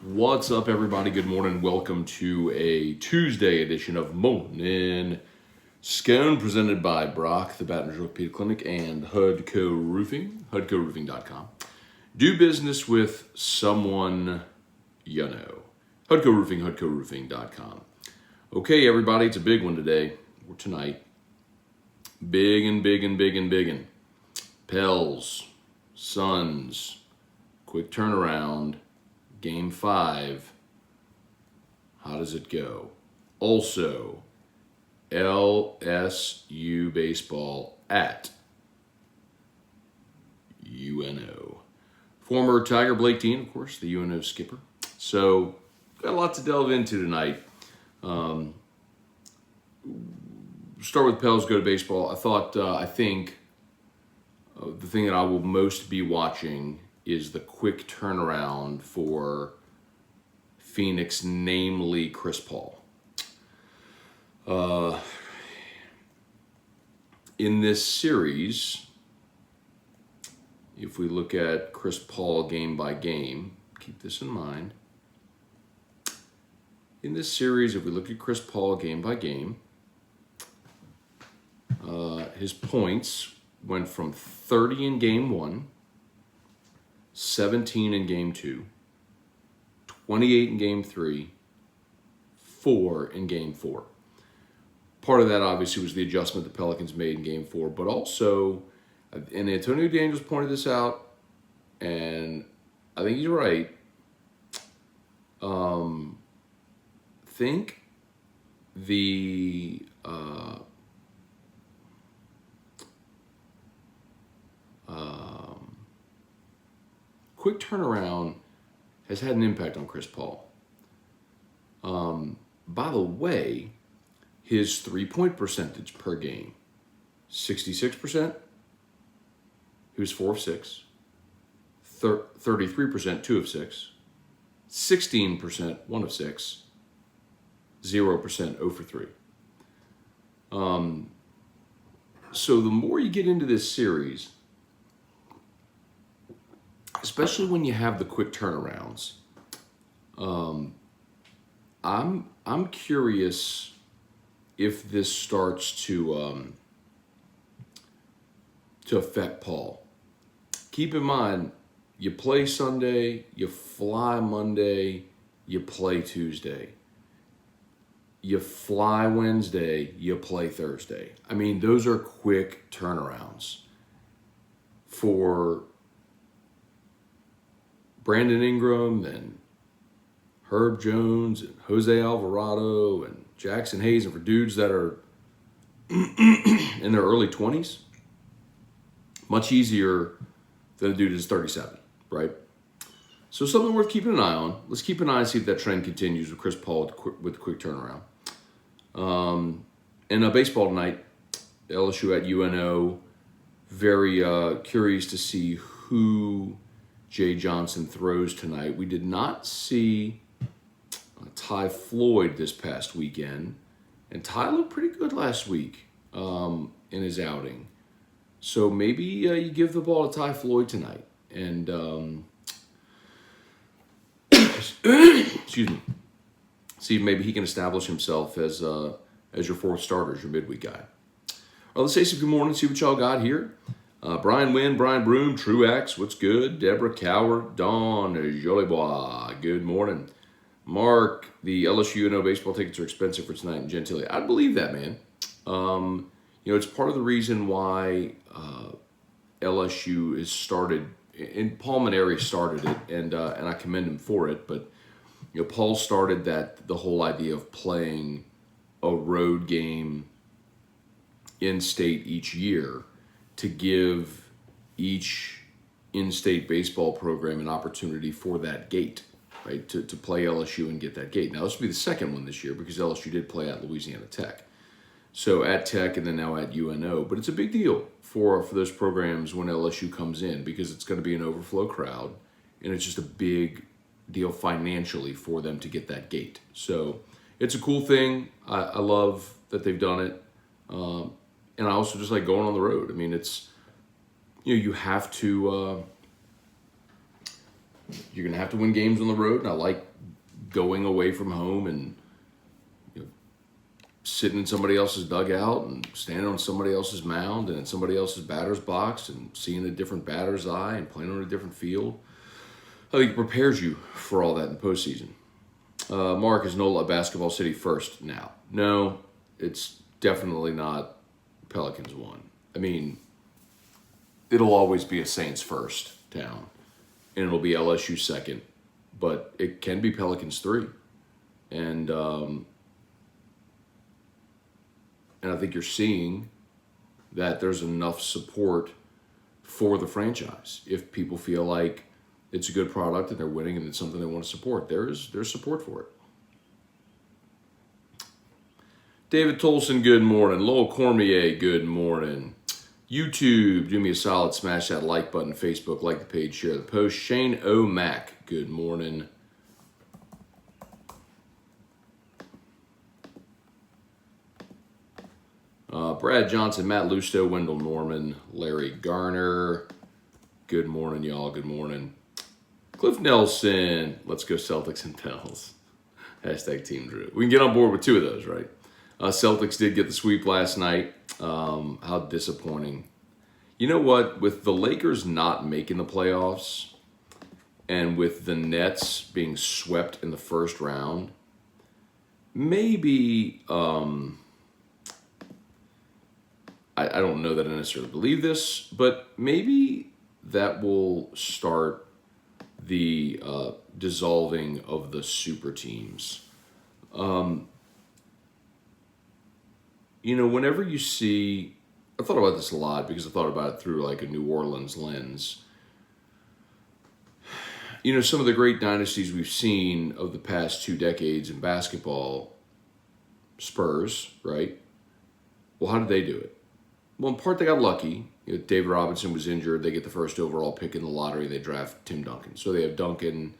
What's up, everybody? Good morning. Welcome to a Tuesday edition of Morning Scone, presented by Brock, the Baton Rouge Orthopedic Clinic, and HUDCO Roofing, HUDCOroofing.com. Do business with someone you know. HUDCO Roofing, HUDCOroofing.com. Okay, everybody, it's a big one today, or tonight. Big and big and big and big and. Pels-Suns, quick turnaround. Game 5, how does it go? Also, LSU baseball at UNO. Former Tiger Blake Dean, of course, the UNO skipper. So, got a lot to delve into tonight. Start with Pels, go to baseball. I think the thing that I will most be watching is the quick turnaround for Phoenix, namely Chris Paul. In this series, if we look at Chris Paul game by game, keep this in mind. In this series, if we look at Chris Paul game by game, his points went from 30 in game 1, 17 in game 2, 28 in game 3, 4 in game 4. Part of that obviously was the adjustment the Pelicans made in game 4, but also, and Antonio Daniels pointed this out, and I think he's right. Think the quick turnaround has had an impact on Chris Paul. By the way, his three-point percentage per game, 66%. He was 4 of 6. 33%, 2 of 6. 16%, 1 of 6. 0%, 0 for 3. So the more you get into this series, especially when you have the quick turnarounds, I'm curious if this starts to affect Paul. Keep in mind, you play Sunday, you fly Monday, you play Tuesday. You fly Wednesday, you play Thursday. I mean, those are quick turnarounds for Brandon Ingram and Herb Jones and Jose Alvarado and Jackson Hayes, and for dudes that are in their early 20s, much easier than a dude who's 37, right? So something worth keeping an eye on. Let's keep an eye and see if that trend continues with Chris Paul with the quick turnaround. And baseball tonight, LSU at UNO. Very curious to see who Jay Johnson throws tonight. We did not see Ty Floyd this past weekend, and Ty looked pretty good last week in his outing. So maybe you give the ball to Ty Floyd tonight, and excuse me, see if maybe he can establish himself as your fourth starter, as your midweek guy. All right, let's say some good morning, see what y'all got here. Brian Wynn, Brian Broom, Truax, what's good? Deborah Coward, Dawn, Jolibois, good morning. Mark, the LSU UNO baseball tickets are expensive for tonight in Gentilly. I believe that, man. It's part of the reason why LSU is started, and Paul Maneri started it, and I commend him for it. But Paul started the whole idea of playing a road game in state each year to give each in-state baseball program an opportunity for that gate, right? To play LSU and get that gate. Now, this will be the second one this year because LSU did play at Louisiana Tech. So at Tech and then now at UNO. But it's a big deal for those programs when LSU comes in because it's going to be an overflow crowd, and it's just a big deal financially for them to get that gate. So it's a cool thing. I love that they've done it. And I also just like going on the road. I mean, it's, you have to, you're going to have to win games on the road. And I like going away from home and sitting in somebody else's dugout and standing on somebody else's mound and in somebody else's batter's box and seeing a different batter's eye and playing on a different field. I think it prepares you for all that in the postseason. Mark, is NOLA a basketball city first now? No, it's definitely not Pelicans 1. I mean, it'll always be a Saints first town, and it'll be LSU second, but it can be Pelicans 3. And I think you're seeing that there's enough support for the franchise. If people feel like it's a good product and they're winning and it's something they want to support, there's support for it. David Tolson, good morning. Lowell Cormier, good morning. YouTube, do me a solid, smash that like button. Facebook, like the page, share the post. Shane O'Mac, good morning. Brad Johnson, Matt Lusto, Wendell Norman, Larry Garner. Good morning, y'all. Good morning. Cliff Nelson, let's go Celtics and Pels. Hashtag Team Drew. We can get on board with 2 of those, right? Celtics did get the sweep last night. How disappointing. You know what? With the Lakers not making the playoffs and with the Nets being swept in the first round, maybe, I don't know that I necessarily believe this, but maybe that will start the dissolving of the super teams. Whenever you see, I thought about this a lot because I thought about it through like a New Orleans lens. Some of the great dynasties we've seen of the past 2 decades in basketball, Spurs, right? Well, how did they do it? Well, in part, they got lucky. David Robinson was injured. They get the first overall pick in the lottery. They draft Tim Duncan. So they have Duncan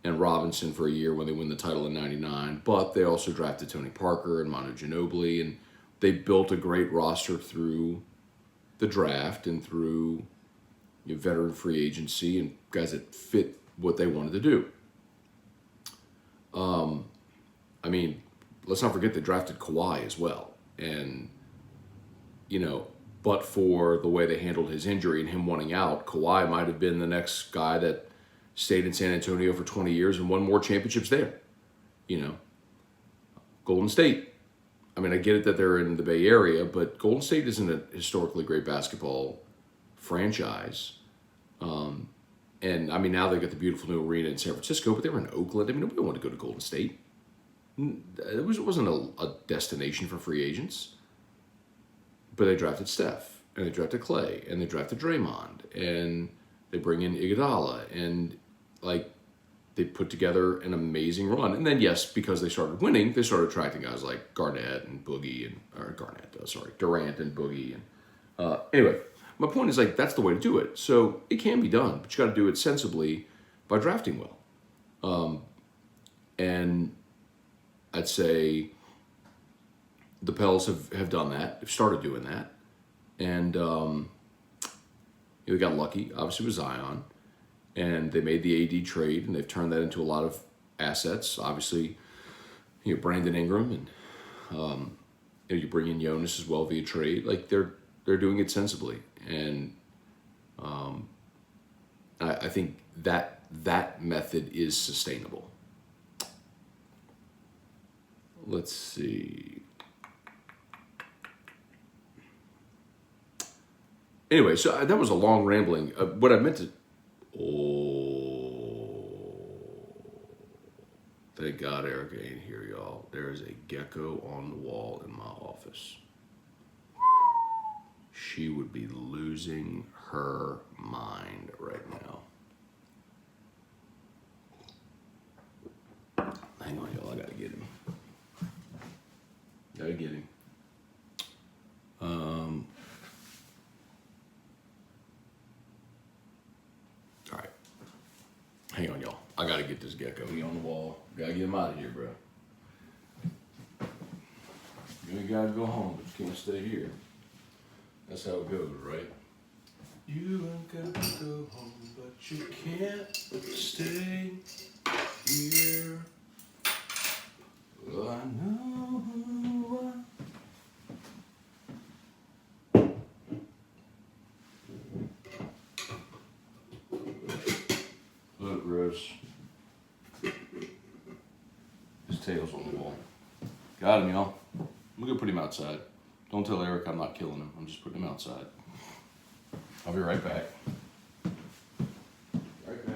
and Robinson for a year when they win the title in '99. But they also drafted Tony Parker and Manu Ginobili. And they built a great roster through the draft and through veteran free agency and guys that fit what they wanted to do. Let's not forget they drafted Kawhi as well. And, but for the way they handled his injury and him wanting out, Kawhi might have been the next guy that stayed in San Antonio for 20 years and won more championships there. Golden State. I get it that they're in the Bay Area, but Golden State isn't a historically great basketball franchise. And now they've got the beautiful new arena in San Francisco, but they were in Oakland. Nobody wanted to go to Golden State. It wasn't a destination for free agents. But they drafted Steph, and they drafted Clay, and they drafted Draymond, and they bring in Iguodala, and they put together an amazing run. And then yes, because they started winning, they started attracting guys like Durant and Boogie, and anyway, my point is that's the way to do it. So it can be done, but you got to do it sensibly by drafting well. And I'd say the Pels have done that. They've started doing that. And they got lucky, obviously, with Zion. And they made the AD trade, and they've turned that into a lot of assets. Obviously, Brandon Ingram, and you bring in Jonas as well via trade. They're doing it sensibly. And I think that method is sustainable. Let's see. Anyway, so that was a long rambling. What I meant to... Thank God Erica ain't here, y'all. There is a gecko on the wall in my office. She would be losing her mind right now. Hang on, y'all. I gotta get him. All right. Hang on, y'all. I gotta get this gecko. He on the wall. Gotta get him out of here, bro. You ain't gotta go home, but you can't stay here. That's how it goes, right? You ain't got to go home, but you can't stay here. gross. His tail's on the wall. Got him, y'all. I'm gonna go put him outside. Don't tell Eric I'm not killing him. I'm just putting him outside. I'll be right back. Right back.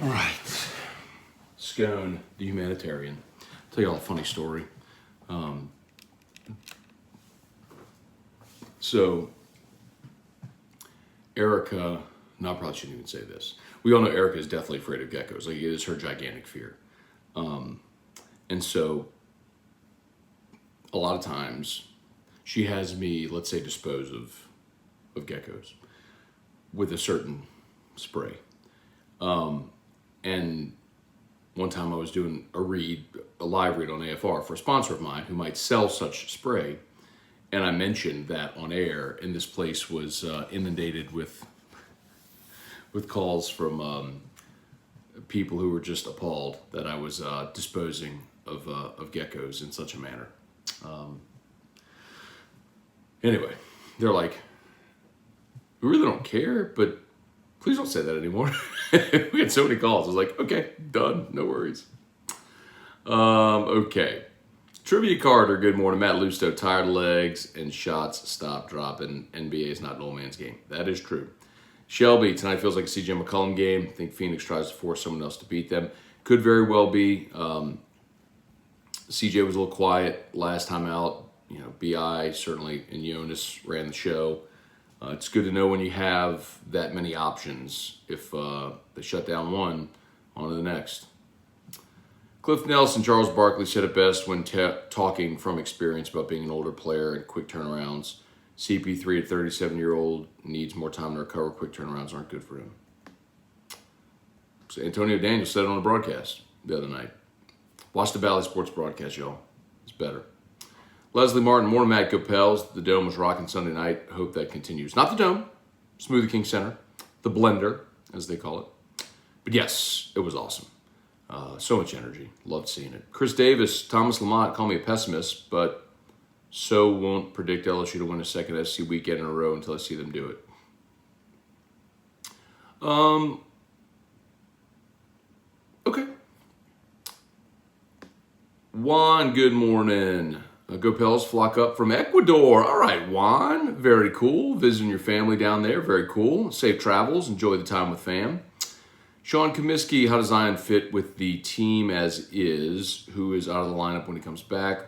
All right. Scone, the humanitarian. I'll tell you all a funny story. So, Erica, no, I probably shouldn't even say this. We all know Erica is deathly afraid of geckos. Like, it is her gigantic fear. And so, a lot of times, she has me, let's say, dispose of geckos with a certain spray. And one time I was doing a live read on AFR for a sponsor of mine who might sell such spray. And I mentioned that on air, and this place was inundated with calls from people who were just appalled that I was disposing of geckos in such a manner. Anyway, they're like, we really don't care, but please don't say that anymore. We had so many calls. I was like, okay, done. No worries. Okay. Trivia Carter, good morning. Matt Lusto, tired legs and shots stop dropping. NBA is not an old man's game. That is true. Shelby, tonight feels like a CJ McCollum game. I think Phoenix tries to force someone else to beat them. Could very well be. CJ was a little quiet last time out. You know, BI certainly and Jonas ran the show. It's good to know when you have that many options. If they shut down one, on to the next. Cliff Nelson, Charles Barkley said it best when talking from experience about being an older player and quick turnarounds. CP3 at 37-year-old needs more time to recover. Quick turnarounds aren't good for him. So Antonio Daniels said it on the broadcast the other night. Watch the Valley Sports broadcast, y'all. It's better. Leslie Martin, morning, Matt, go Pels. The Dome was rocking Sunday night. Hope that continues. Not the Dome, Smoothie King Center, the Blender, as they call it. But yes, it was awesome. So much energy. Loved seeing it. Chris Davis, Thomas Lamont, call me a pessimist, but so won't predict LSU to win a second SC weekend in a row until I see them do it. Okay. Juan, good morning. Go Pels, flock up from Ecuador. All right, Juan. Very cool. Visiting your family down there. Very cool. Safe travels. Enjoy the time with fam. Sean Comiskey, how does Zion fit with the team as is? Who is out of the lineup when he comes back?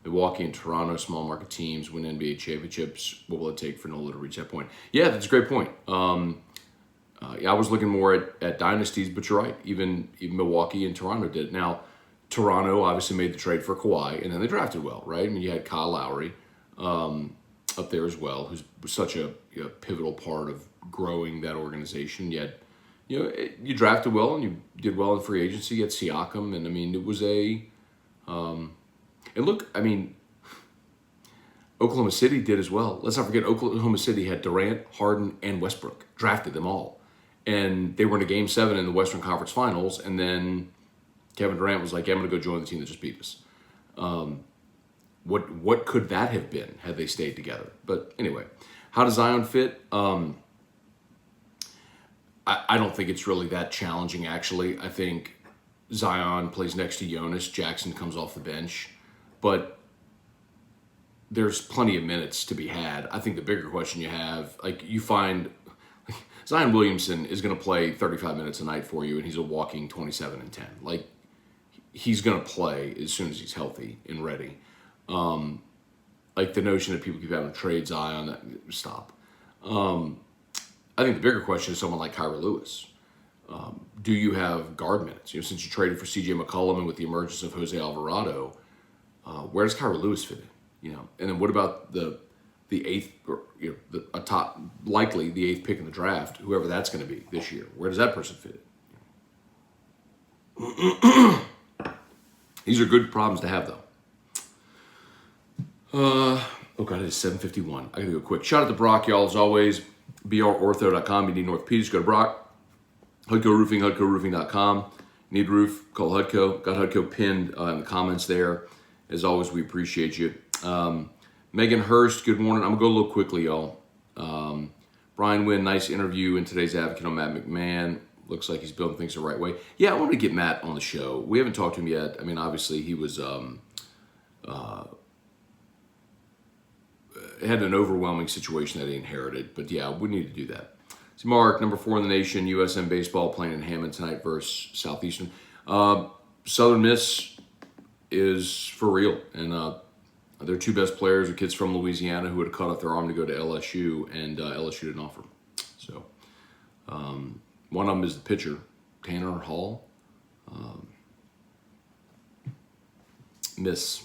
Milwaukee and Toronto, small market teams, win NBA championships. What will it take for NOLA to reach that point? Yeah, that's a great point. I was looking more at dynasties, but you're right. Even Milwaukee and Toronto did it. Now, Toronto obviously made the trade for Kawhi, and then they drafted well, right? I mean, you had Kyle Lowry up there as well, who's such a pivotal part of growing that organization. Yet, you drafted well and you did well in free agency. You had Siakam, and I mean, it was and look, I mean, Oklahoma City did as well. Let's not forget, Oklahoma City had Durant, Harden, and Westbrook. Drafted them all. And they were in a Game 7 in the Western Conference Finals, and then Kevin Durant was like, yeah, I'm going to go join the team that just beat us. What could that have been had they stayed together? But anyway, how does Zion fit? I don't think it's really that challenging, actually. I think Zion plays next to Jonas. Jackson comes off the bench. But there's plenty of minutes to be had. I think the bigger question you have, you find Zion Williamson is going to play 35 minutes a night for you, and he's a walking 27 and 10. He's going to play as soon as he's healthy and ready. The notion that people keep having to trade Zion, stop. I think the bigger question is someone like Kyra Lewis. Do you have guard minutes? Since you traded for C.J. McCollum and with the emergence of Jose Alvarado, where does Kyra Lewis fit in? And then what about the eighth, or a top, likely the eighth pick in the draft, whoever that's going to be this year? Where does that person fit in? These are good problems to have, though. Oh God, it is 7:51. I gotta go quick. Shout out to Brock, y'all, as always. brortho.com. You need orthopedics, go to Brock. Hudco Roofing, HudcoRoofing.com. Need roof, call Hudco. Got Hudco pinned in the comments there. As always, we appreciate you. Megan Hurst, good morning. I'm gonna go a little quickly, y'all. Brian Wynn, nice interview in today's Advocate on Matt McMahon. Looks like he's building things the right way. Yeah, I wanted to get Matt on the show. We haven't talked to him yet. I mean, obviously, he was had an overwhelming situation that he inherited. But yeah, we need to do that. See, Mark, number 4 in the nation, USM baseball playing in Hammond tonight versus Southeastern. Southern Miss is for real, and their 2 best players are kids from Louisiana who had cut off their arm to go to LSU, and LSU didn't offer them. So one of them is the pitcher, Tanner Hall. Miss.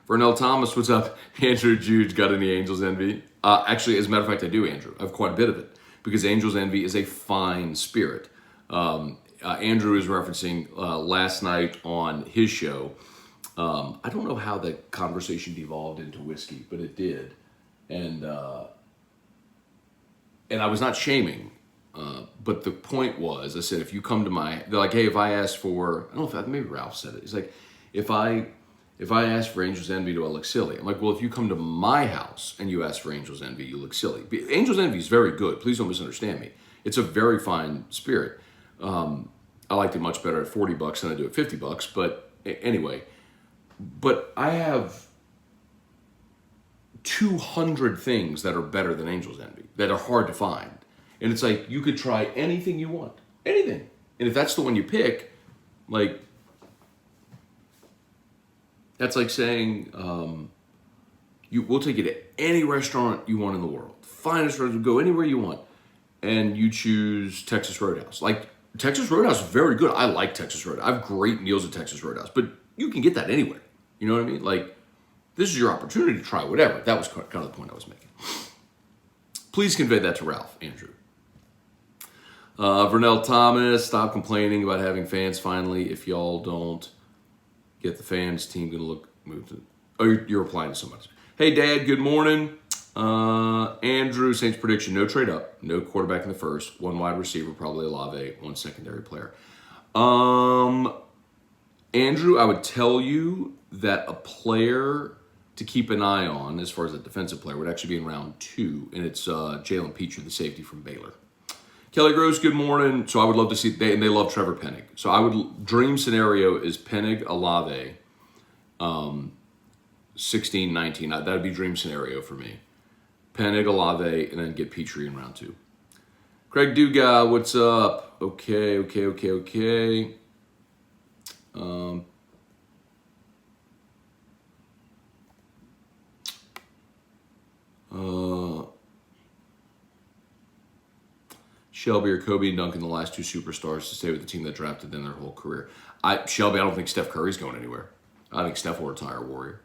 Vernell Thomas, what's up? Andrew Juge, got any Angels envy? Actually, as a matter of fact, I do, Andrew. I have quite a bit of it because Angels envy is a fine spirit. Andrew is referencing last night on his show. I don't know how the conversation devolved into whiskey, but it did. And I was not shaming, but the point was, I said, if you come to they're like, hey, if I ask for, I don't know if maybe Ralph said it. He's like, if I ask for Angels Envy, do I look silly? I'm like, well, if you come to my house and you ask for Angels Envy, you look silly. Angels Envy is very good. Please don't misunderstand me. It's a very fine spirit. I liked it much better at $40 than I do at $50. But anyway, but I have 200 things that are better than Angels Envy that are hard to find. And it's like, you could try anything you want. Anything. And if that's the one you pick, like, that's like saying, we'll take you to any restaurant you want in the world. Finest restaurant, go anywhere you want. And you choose Texas Roadhouse. Like, Texas Roadhouse is very good. I like Texas Roadhouse. I have great meals at Texas Roadhouse. But you can get that anywhere. You know what I mean? Like, this is your opportunity to try whatever. That was kind of the point I was making. Please convey that to Ralph, Andrew. Vernell Thomas, stop complaining about having fans finally. If y'all don't get the fans, team going to move to... Oh, you're replying to somebody. Hey, Dad, good morning. Andrew, Saints prediction, no trade up, no quarterback in the first, 1 wide receiver, probably Olave, 1 secondary player. Andrew, I would tell you that a player to keep an eye on, as far as a defensive player, would actually be in round 2, and it's Jalen Petrie, the safety from Baylor. Kelly Gross, good morning. So I would love to see, they love Trevor Penning. So dream scenario is Penning, Olave, 16, 19. That would be dream scenario for me. Penning, Olave, and then get Petrie in round 2. Craig Duga, what's up? Okay. Shelby or Kobe and Duncan, the last 2 superstars to stay with the team that drafted them their whole career. Shelby, I don't think Steph Curry's going anywhere. I think Steph will retire Warrior.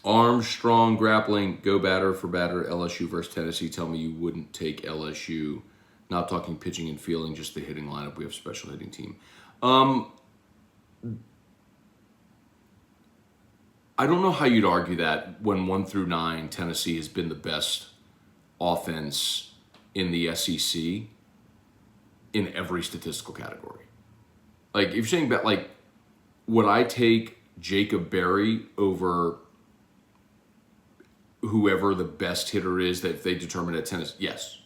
Armstrong, grappling, go batter for batter, LSU versus Tennessee. Tell me you wouldn't take LSU. Not talking pitching and fielding, just the hitting lineup. We have a special hitting team. I don't know how you'd argue that when 1 through 9, Tennessee has been the best offense in the SEC in every statistical category. Like, if you're saying that, like, would I take Jacob Berry over whoever the best hitter is that they determine at Tennessee? Yes.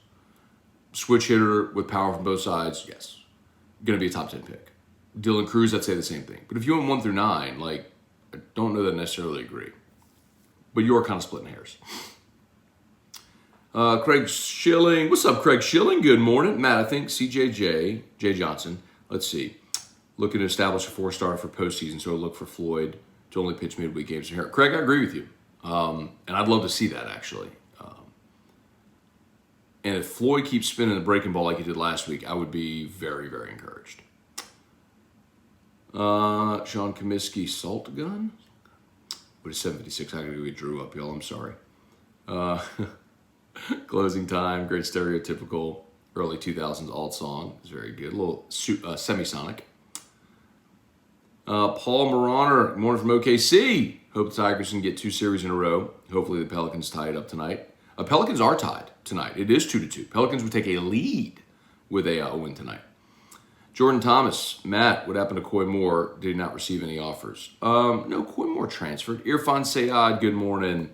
Switch hitter with power from both sides? Yes. Going to be a top 10 pick. Dylan Cruz, I'd say the same thing. But if you went 1 through 9, like, I don't know that I necessarily agree. But you are kind of splitting hairs. Craig Schilling. What's up, Craig Schilling? Good morning. Matt, I think CJJ, Jay Johnson, let's see, looking to establish a 4-star for postseason, so I'll look for Floyd to only pitch midweek games from here. Craig, I agree with you. And I'd love to see that, actually. And if Floyd keeps spinning the breaking ball like he did last week, I would be very, very encouraged. Sean Comiskey, Salt Gun? But it's 7:56. I gotta go get Drew up, y'all. I'm sorry. Closing Time, great stereotypical early 2000s alt song. It's very good. A little semisonic. Paul Moroner, good morning from OKC. Hope the Tigers can get 2 series in a row. Hopefully the Pelicans tie it up tonight. Pelicans are tied tonight. It is 2-2. Pelicans would take a lead with a win tonight. Jordan Thomas, Matt, what happened to Coy Moore? Did not receive any offers. No, Coy Moore transferred. Irfan Sayad, good morning.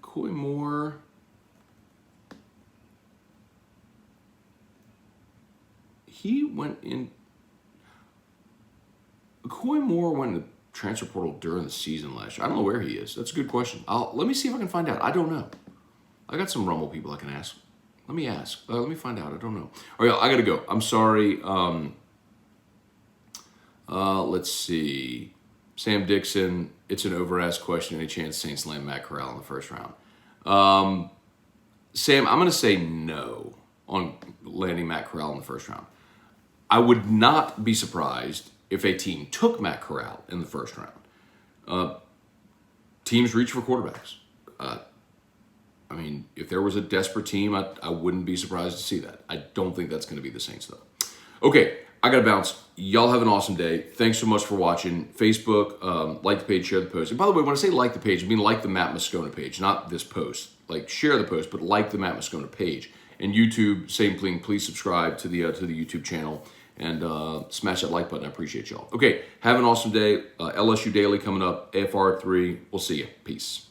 Coy Moore. He went in. Coy Moore went in the transfer portal during the season last year. I don't know where he is. That's a good question. Let me see if I can find out. I don't know. I got some Rumble people I can ask. Let me ask. Let me find out. I don't know. All right, I got to go. I'm sorry. Let's see. Sam Dixon, it's an over-asked question. Any chance Saints land Matt Corral in the first round? Sam, I'm going to say no on landing Matt Corral in the first round. I would not be surprised if a team took Matt Corral in the first round. Teams reach for quarterbacks. I mean, if there was a desperate team, I wouldn't be surprised to see that. I don't think that's going to be the Saints, though. Okay, I got to bounce. Y'all have an awesome day. Thanks so much for watching. Facebook, like the page, share the post. And by the way, when I say like the page, I mean like the Matt Moscona page, not this post. Like, share the post, but like the Matt Moscona page. And YouTube, same thing. Please subscribe to the YouTube channel and smash that like button. I appreciate y'all. Okay, have an awesome day. LSU Daily coming up. AFR 3. We'll see you. Peace.